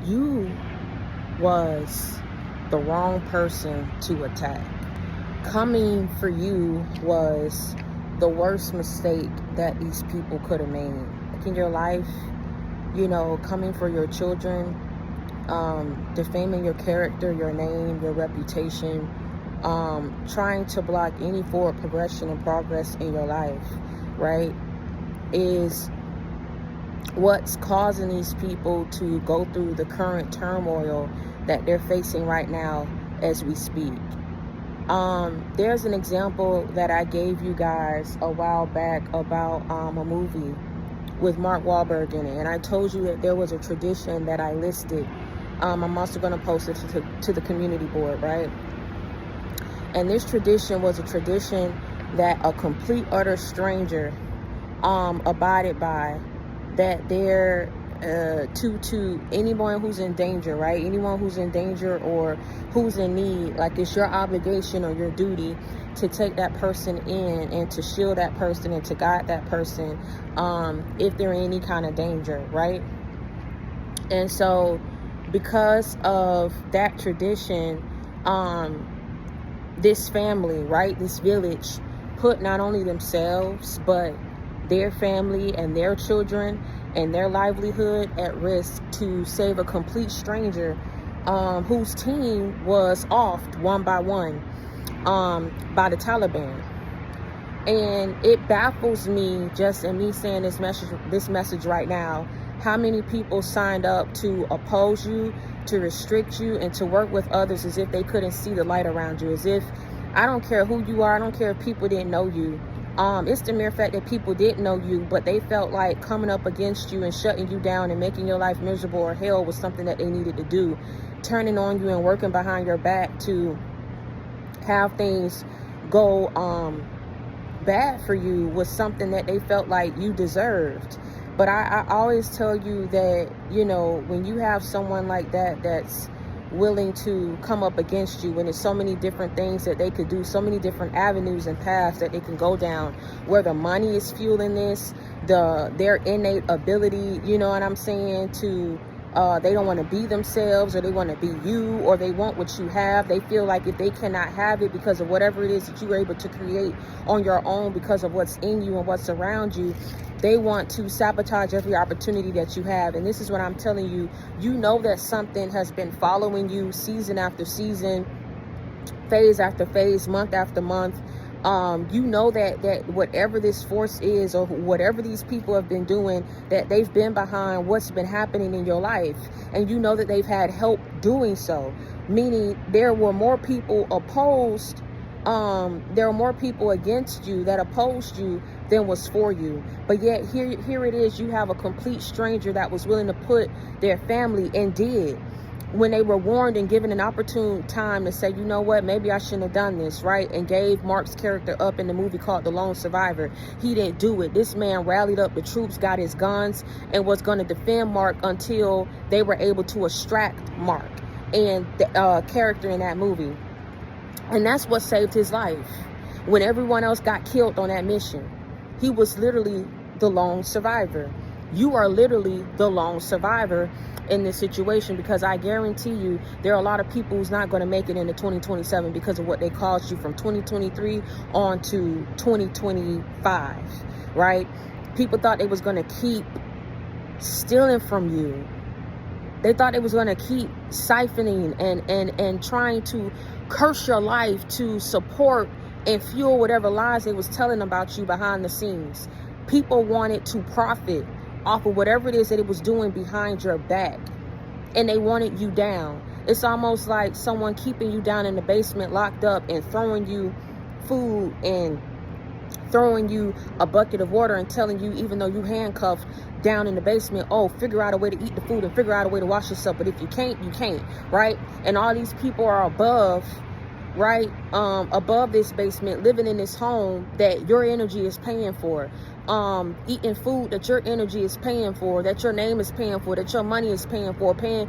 You was the wrong person to attack. Coming for you was the worst mistake that these people could have made. Like in your life, coming for your children, defaming your character, your name, your reputation, trying to block any forward progression and progress in your life, right, is what's causing these people to go through the current turmoil that they're facing right now as we speak. There's an example that I gave you guys a while back about a movie with Mark Wahlberg in it, and I told you that there was a tradition that I listed. I'm also going to post it to the community board, right? And this tradition was a tradition that a complete utter stranger abided by, that they're to anyone who's in danger, right? Anyone who's in danger or who's in need, like it's your obligation or your duty to take that person in and to shield that person and to guide that person if they're in any kind of danger, right? And so because of that tradition, this family, right, this village put not only themselves but their family and their children and their livelihood at risk to save a complete stranger whose team was offed one by one by the Taliban. And it baffles me, just in me saying this message right now, how many people signed up to oppose you, to restrict you, and to work with others as if they couldn't see the light around you, as if, I don't care who you are, I don't care if people didn't know you. It's the mere fact that people didn't know you, but they felt like coming up against you and shutting you down and making your life miserable or hell was something that they needed to do. Turning on you and working behind your back to have things go bad for you was something that they felt like you deserved. But I always tell you that, when you have someone like that that's willing to come up against you, when there's so many different things that they could do, so many different avenues and paths that they can go down, where the money is fueling this, their innate ability, you know what I'm saying, to they don't want to be themselves, or they want to be you, or they want what you have. They feel like if they cannot have it because of whatever it is that you were able to create on your own, because of what's in you and what's around you, they want to sabotage every opportunity that you have. And this is what I'm telling you. You know that something has been following you season after season, phase after phase, month after month. You know that whatever this force is, or whatever these people have been doing, that they've been behind what's been happening in your life. And you know that they've had help doing so. Meaning there were more people opposed. There were more people against you that opposed you than was for you. But yet here it is, you have a complete stranger that was willing to put their family, and did, when they were warned and given an opportune time to say, you know what, maybe I shouldn't have done this, right? And gave Mark's character up in the movie called The Lone Survivor. He didn't do it. This man rallied up the troops, got his guns, and was going to defend Mark until they were able to extract Mark and the character in that movie. And that's what saved his life. When everyone else got killed on that mission, he was literally the lone survivor. You are literally the lone survivor in this situation, because I guarantee you there are a lot of people who's not going to make it into 2027 because of what they caused you from 2023 on to 2025, right? People thought they was going to keep stealing from you. They thought they was going to keep siphoning and trying to curse your life to support and fuel whatever lies they was telling about you behind the scenes. People wanted to profit off of whatever it is that it was doing behind your back, and they wanted you down. It's almost like someone keeping you down in the basement, locked up, and throwing you food and throwing you a bucket of water and telling you, even though you handcuffed down in the basement, oh, figure out a way to eat the food and figure out a way to wash yourself. But if you can't, you can't, right? And all these people are above, right? Above this basement, living in this home that your energy is paying for. Eating food that your energy is paying for, that your name is paying for, that your money is paying for, paying,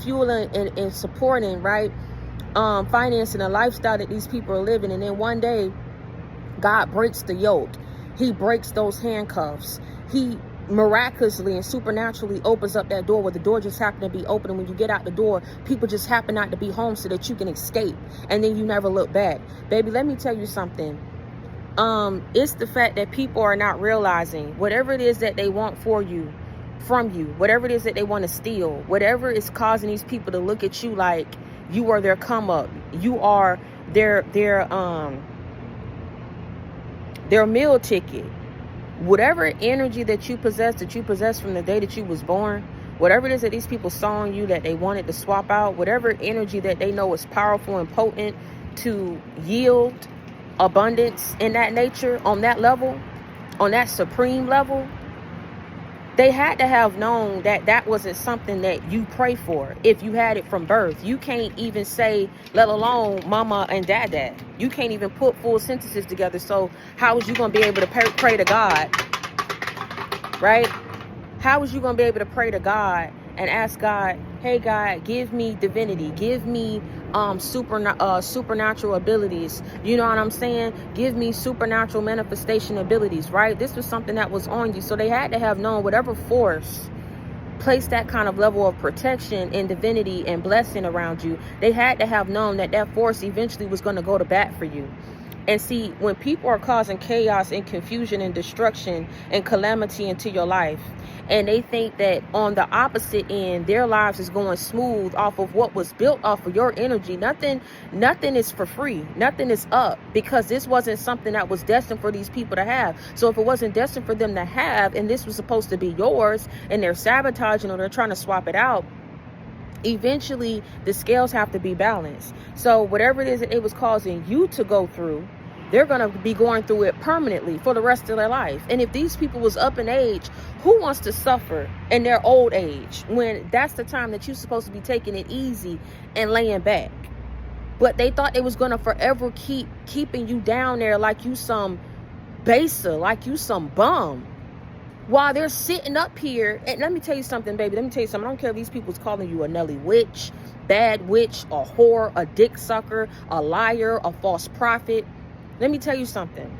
fueling and supporting, right? Financing a lifestyle that these people are living. And then one day, God breaks the yoke. He breaks those handcuffs. He miraculously and supernaturally opens up that door, where the door just happened to be open, and when you get out the door, people just happen not to be home so that you can escape, and then you never look back. Baby, let me tell you something. It's the fact that people are not realizing whatever it is that they want from you, whatever it is that they want to steal, whatever is causing these people to look at you like you are their come up, you are their meal ticket. Whatever energy that you possess from the day that you was born, whatever it is that these people saw in you that they wanted to swap out, whatever energy that they know is powerful and potent to yield abundance in that nature, on that level, on that supreme level, they had to have known that that wasn't something that you pray for. If you had it from birth, you can't even say, let alone mama and dad. You can't even put full sentences together. So how is you going to be able to pray to God, right? How is you going to be able to pray to God and ask God, hey God, give me divinity, give me supernatural abilities, you know what I'm saying? Give me supernatural manifestation abilities, right? This was something that was on you. So they had to have known whatever force placed that kind of level of protection and divinity and blessing around you, they had to have known that that force eventually was going to go to bat for you. And see, when people are causing chaos and confusion and destruction and calamity into your life, and they think that on the opposite end, their lives is going smooth off of what was built off of your energy, nothing is for free. Nothing is up, because this wasn't something that was destined for these people to have. So if it wasn't destined for them to have, and this was supposed to be yours, and they're sabotaging or they're trying to swap it out, eventually the scales have to be balanced. So whatever it is that it was causing you to go through, they're going to be going through it permanently for the rest of their life. And if these people was up in age, who wants to suffer in their old age when that's the time that you're supposed to be taking it easy and laying back? But they thought they was going to forever keeping you down there like you some baser, like you some bum, while they're sitting up here. And let me tell you something, baby. Let me tell you something. I don't care if these people's calling you a Nelly witch, bad witch, a whore, a dick sucker, a liar, a false prophet. Let me tell you something.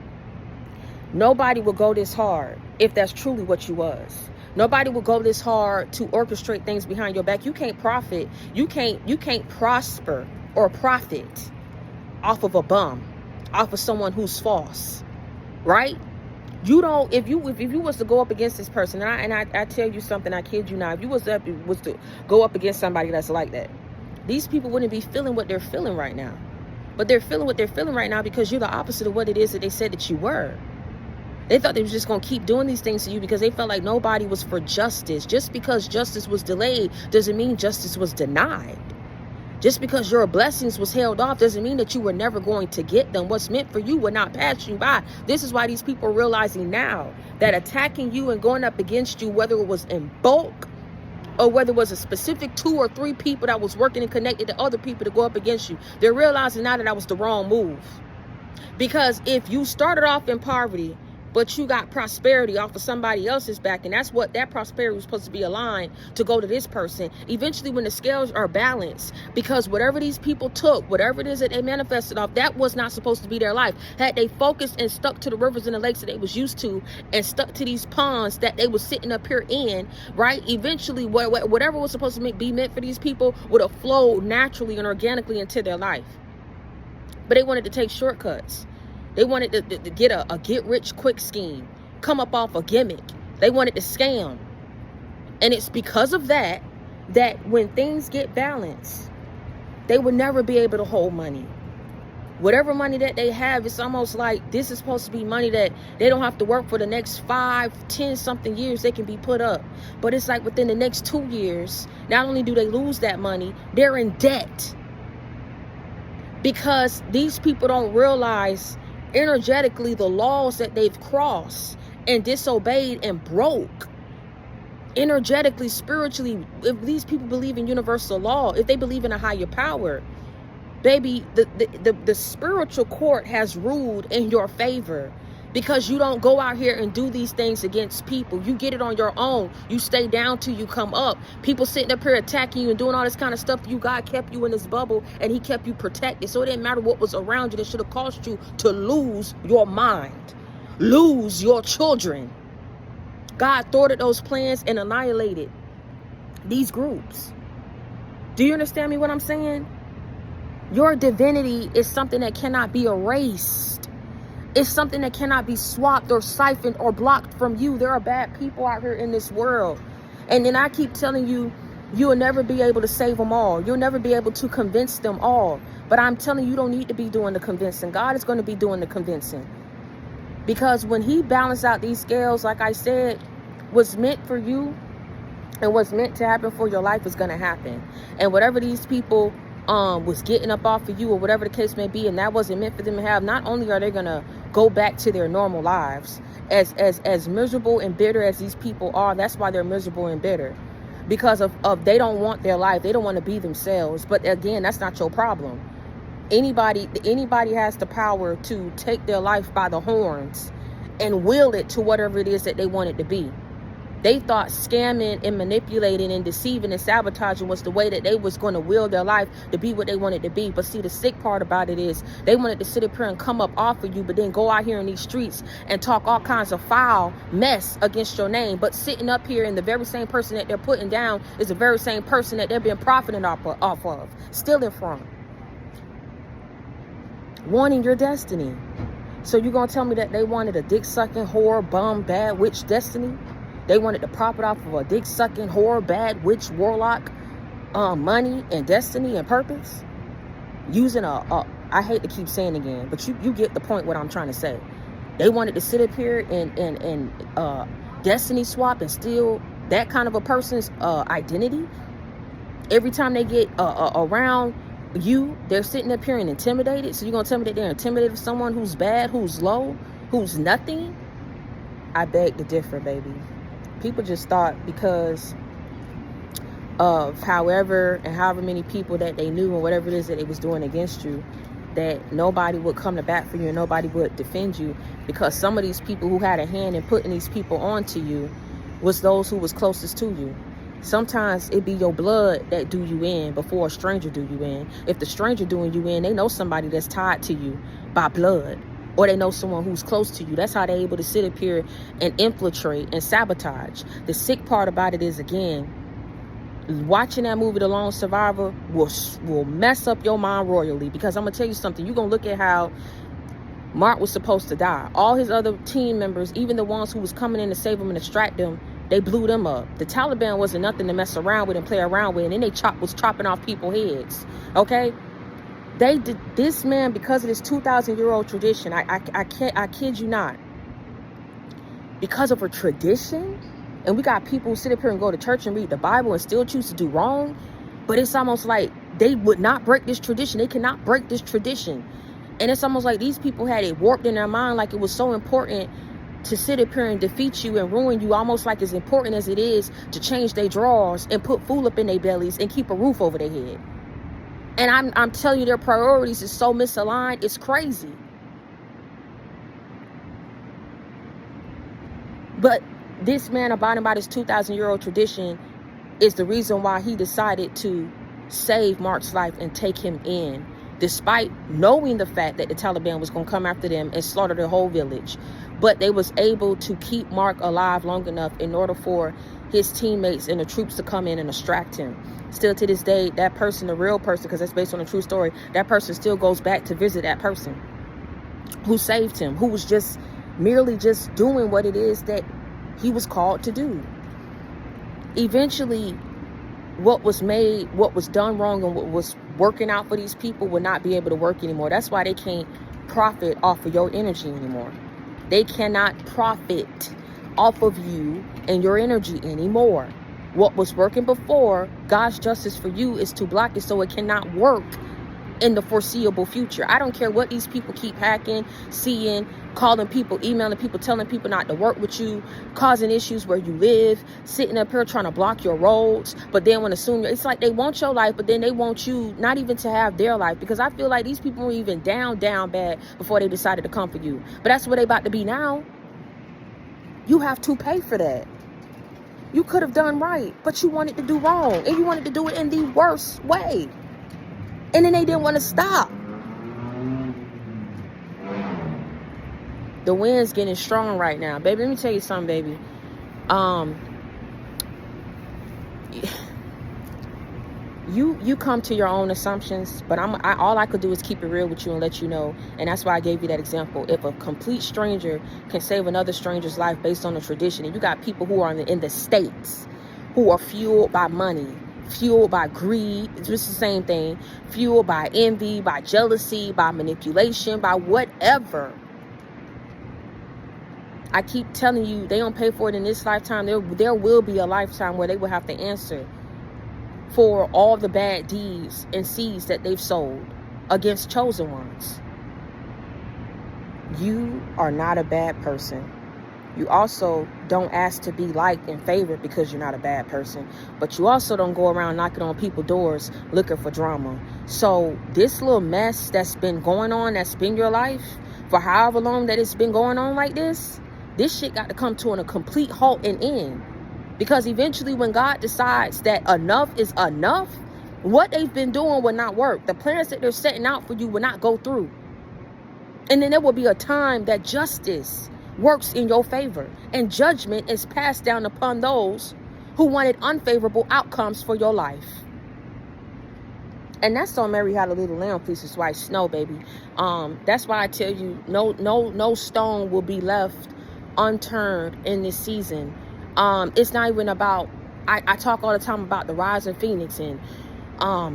Nobody will go this hard if that's truly what you was. Nobody will go this hard to orchestrate things behind your back. You can't profit. You can't prosper or profit off of a bum, off of someone who's false, right? You don't. If you was to go up against this person, and I tell you something, I kid you not, if you was to go up against somebody that's like that, these people wouldn't be feeling what they're feeling right now. But they're feeling what they're feeling right now because you're the opposite of what it is that they said that you were. They thought they was just going to keep doing these things to you because they felt like nobody was for justice. Just because justice was delayed doesn't mean justice was denied. Just because your blessings was held off doesn't mean that you were never going to get them. What's meant for you will not pass you by. This is why these people are realizing now that attacking you and going up against you, whether it was in bulk or whether it was a specific 2 or 3 people that was working and connected to other people to go up against you, they're realizing now that that was the wrong move. Because if you started off in poverty, but you got prosperity off of somebody else's back, and that's what that prosperity was supposed to be aligned to go to this person. Eventually, when the scales are balanced, because whatever these people took, whatever it is that they manifested off, that was not supposed to be their life. Had they focused and stuck to the rivers and the lakes that they was used to, and stuck to these ponds that they was sitting up here in, right? Eventually, whatever was supposed to be meant for these people would have flowed naturally and organically into their life. But they wanted to take shortcuts. They wanted to get a get-rich-quick scheme, come up off a gimmick. They wanted to scam. And it's because of that when things get balanced, they will never be able to hold money. Whatever money that they have, it's almost like this is supposed to be money that they don't have to work for the next 5, 10 something years. They can be put up. But it's like within the next 2 years, not only do they lose that money, they're in debt. Because these people don't realize energetically the laws that they've crossed and disobeyed and broke. Energetically, spiritually, if these people believe in universal law, if they believe in a higher power, baby, the spiritual court has ruled in your favor. Because you don't go out here and do these things against people. You get it on your own. You stay down till you come up. People sitting up here attacking you and doing all this kind of stuff. God kept you in this bubble and he kept you protected. So it didn't matter what was around you that should have caused you to lose your mind, lose your children, God thwarted those plans and annihilated these groups. Do you understand me what I'm saying? Your divinity is something that cannot be erased. It's something that cannot be swapped or siphoned or blocked from you. There are bad people out here in this world. And then I keep telling you, you'll never be able to save them all. You'll never be able to convince them all. But I'm telling you, you don't need to be doing the convincing. God is going to be doing the convincing. Because when he balanced out these scales, like I said, what's meant for you and what's meant to happen for your life is going to happen. And whatever these people was getting up off of you, or whatever the case may be, and that wasn't meant for them to have, not only are they going to go back to their normal lives, as miserable and bitter as these people are, that's why they're miserable and bitter. Because of they don't want their life. They don't want to be themselves. But again, that's not your problem. Anybody has the power to take their life by the horns and will it to whatever it is that they want it to be. They thought scamming and manipulating and deceiving and sabotaging was the way that they was going to will their life to be what they wanted to be. But see, the sick part about it is they wanted to sit up here and come up off of you, but then go out here in these streets and talk all kinds of foul mess against your name. But sitting up here, and the very same person that they're putting down is the very same person that they're being profiting off of, stealing from, wanting your destiny. So you're going to tell me that they wanted a dick-sucking, whore, bum, bad witch destiny? They wanted to profit off of a dick-sucking, whore, bad witch, warlock, money and destiny and purpose? Using I hate to keep saying again, but you get the point what I'm trying to say. They wanted to sit up here and destiny swap and steal that kind of a person's identity. Every time they get around you, they're sitting up here and intimidated. So you're going to tell me that they're intimidated of someone who's bad, who's low, who's nothing? I beg to differ, baby. People just thought because of however many people that they knew and whatever it is that they was doing against you, that nobody would come to bat for you and nobody would defend you, because some of these people who had a hand in putting these people onto you was those who was closest to you. Sometimes it be your blood that do you in before a stranger do you in. If the stranger doing you in, they know somebody that's tied to you by blood, or they know someone who's close to you. That's how they're able to sit up here and infiltrate and sabotage. The sick part about it is, again, watching that movie, The Lone Survivor, will mess up your mind royally. Because I'm going to tell you something. You're going to look at how Mark was supposed to die. All his other team members, even the ones who was coming in to save him and distract him, they blew them up. The Taliban wasn't nothing to mess around with and play around with. And then they was chopping off people's heads. Okay? They did this, man, because of this 2,000-year-old tradition. I kid you not. Because of a tradition, and we got people who sit up here and go to church and read the Bible and still choose to do wrong. But it's almost like they would not break this tradition. They cannot break this tradition. And it's almost like these people had it warped in their mind, like it was so important to sit up here and defeat you and ruin you, almost like as important as it is to change their drawers and put food up in their bellies and keep a roof over their head. And I'm telling you, their priorities is so misaligned, it's crazy. But this man abiding by this 2,000-year-old tradition is the reason why he decided to save Mark's life and take him in, despite knowing the fact that the Taliban was going to come after them and slaughter their whole village. But they was able to keep Mark alive long enough in order for his teammates and the troops to come in and distract him. Still to this day, that person, the real person, because that's based on a true story, that person still goes back to visit that person who saved him, who was just merely just doing what it is that he was called to do. Eventually, what was done wrong and what was working out for these people will not be able to work anymore. That's why they can't profit off of your energy anymore. They cannot profit off of you and your energy anymore. What was working before, God's justice for you is to block it so it cannot work in the foreseeable future. I don't care what these people keep hacking, seeing, calling people, emailing people, telling people not to work with you, causing issues where you live, sitting up here trying to block your roads. But then when it's like they want your life, but then they want you not even to have their life. Because I feel like these people were even down bad before they decided to come for you. But that's where they about to be now. You have to pay for that. You could have done right, but you wanted to do wrong. And you wanted to do it in the worst way. And then they didn't want to stop. The wind's getting strong right now. Baby, let me tell you something, baby. Um, you come to your own assumptions, but all I could do is keep it real with you and let you know. And that's why I gave you that example. If a complete stranger can save another stranger's life based on a tradition, and you got people who are in the States who are fueled by money, fueled by greed, it's just the same thing, fueled by envy, by jealousy, by manipulation, by whatever. I keep telling you, they don't pay for it in this lifetime. There will be a lifetime where they will have to answer for all the bad deeds and seeds that they've sowed against chosen ones. You are not a bad person. You also don't ask to be liked and favored because you're not a bad person. But you also don't go around knocking on people's doors looking for drama. So this little mess that's been going on, that's been your life for however long that it's been going on like this shit got to come to a complete halt and end. Because eventually when God decides that enough is enough, what they've been doing will not work. The plans that they're setting out for you will not go through. And then there will be a time that justice works in your favor and judgment is passed down upon those who wanted unfavorable outcomes for your life. And that's on Mary Had a Little Lamb, Please White Snow, baby. That's why I tell you, no stone will be left unturned in this season. It's not even about, I talk all the time about the rising phoenix and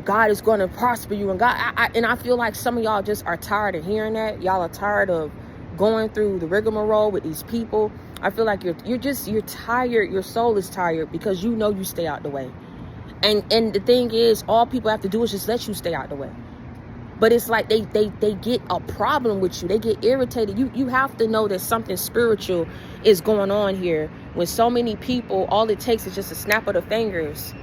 God is going to prosper you, and God, I feel like some of y'all just are tired of hearing that. Y'all are tired of going through the rigmarole with these people. I feel like you're tired. Your soul is tired because you know you stay out the way. And the thing is, all people have to do is just let you stay out the way. But it's like they get a problem with you. They get irritated. You have to know that something spiritual is going on here. When so many people, all it takes is just a snap of the fingers,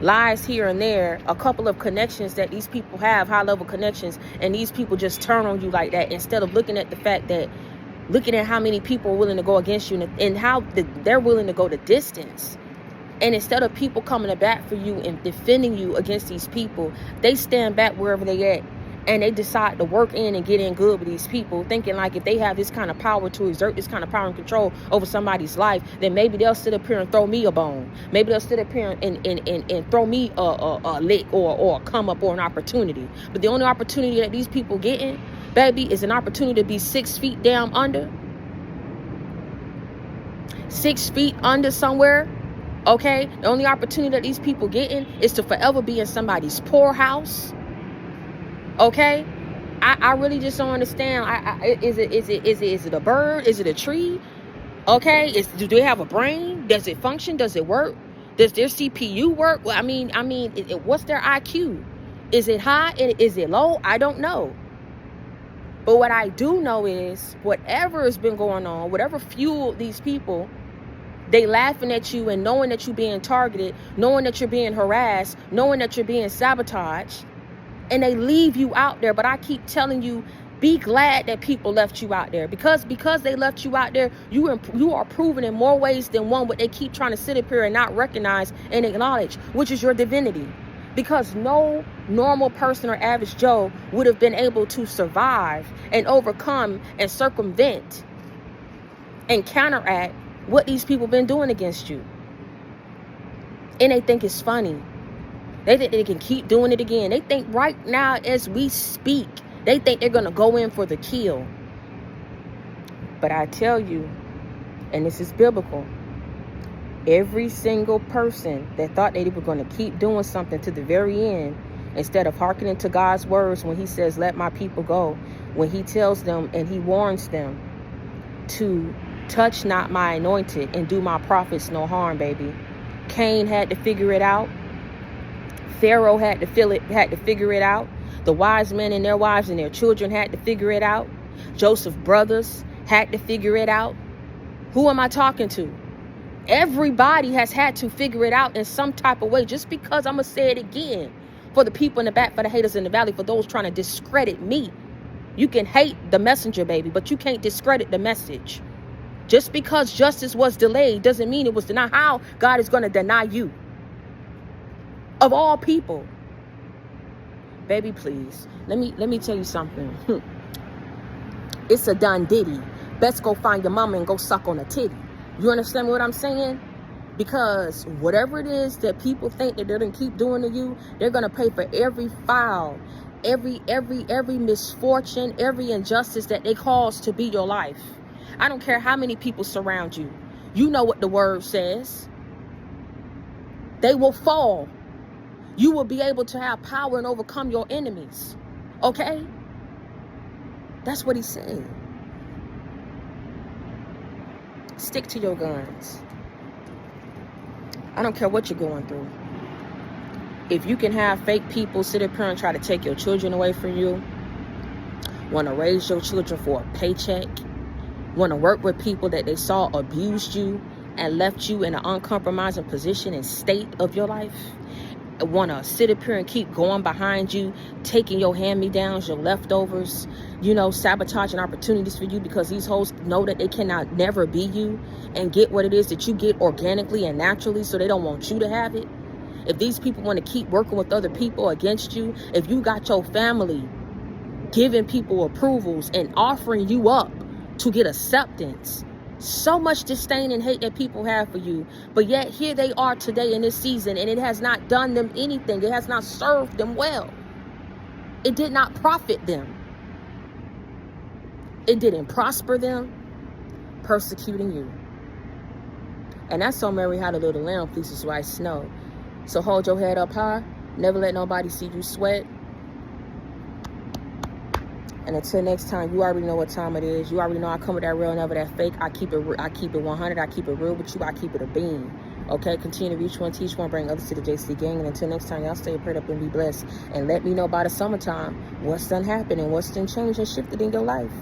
lies here and there, a couple of connections that these people have, high-level connections, and these people just turn on you like that instead of looking at the fact that, looking at how many people are willing to go against you and how they're willing to go the distance. And instead of people coming to bat for you and defending you against these people, they stand back wherever they at. And they decide to work in and get in good with these people, thinking like if they have this kind of power to exert this kind of power and control over somebody's life, then maybe they'll sit up here and throw me a bone. Maybe they'll sit up here and throw me a lick or a come up or an opportunity. But the only opportunity that these people getting, baby, is an opportunity to be 6 feet down under. 6 feet under somewhere. Okay? The only opportunity that these people getting is to forever be in somebody's poorhouse. Okay, I really just don't understand. Is it a bird? Is it a tree? Okay, do they have a brain? Does it function? Does it work? Does their CPU work? Well, I mean, what's their IQ? Is it high? Is it low? I don't know. But what I do know is whatever has been going on, whatever fueled these people, they laughing at you and knowing that you're being targeted, knowing that you're being harassed, knowing that you're being sabotaged. And they leave you out there. But I keep telling you, be glad that people left you out there. Because they left you out there, you are proven in more ways than one what they keep trying to sit up here and not recognize and acknowledge, which is your divinity. Because no normal person or average Joe would have been able to survive and overcome and circumvent and counteract what these people been doing against you. And they think it's funny. They think they can keep doing it again. They think right now as we speak, they think they're going to go in for the kill. But I tell you, and this is biblical, every single person that thought they were going to keep doing something to the very end, instead of hearkening to God's words when he says, let my people go, when he tells them and he warns them to touch not my anointed and do my prophets no harm, baby. Cain had to figure it out. Pharaoh had to figure it out. The wise men and their wives and their children had to figure it out. Joseph's brothers had to figure it out. Who am I talking to? Everybody has had to figure it out in some type of way. Just because, I'm going to say it again, for the people in the back, for the haters in the valley, for those trying to discredit me. You can hate the messenger, baby, but you can't discredit the message. Just because justice was delayed doesn't mean it was denied. How God is going to deny you? Of all people. Baby, please. Let me tell you something. It's a done diddy. Best go find your mama and go suck on a titty. You understand what I'm saying? Because whatever it is that people think that they're going to keep doing to you, they're going to pay for every foul, every misfortune, every injustice that they cause to be your life. I don't care how many people surround you. You know what the word says. They will fall. You will be able to have power and overcome your enemies. Okay? That's what he's saying. Stick to your guns. I don't care what you're going through. If you can have fake people sit up here and try to take your children away from you, want to raise your children for a paycheck, want to work with people that they saw abused you and left you in an uncompromising position and state of your life, want to sit up here and keep going behind you, taking your hand-me-downs, your leftovers, sabotaging opportunities for you because these hoes know that they cannot never be you and get what it is that you get organically and naturally, so they don't want you to have it. If these people want to keep working with other people against you, if you got your family giving people approvals and offering you up to get acceptance, so much disdain and hate that people have for you, but yet here they are today in this season, and it has not done them anything. It has not served them well. It did not profit them. It didn't prosper them, persecuting you. And that's so Mary had a little lamb, pleases white snow. So hold your head up high. Never let nobody see you sweat. And until next time, you already know what time it is. You already know I come with that real, never that fake. I keep it 100. I keep it real with you. I keep it a beam. Okay? Continue to reach one, teach one, bring others to the JC gang. And until next time, y'all stay prayed up and be blessed. And let me know by the summertime what's done happened and what's done changed and shifted in your life.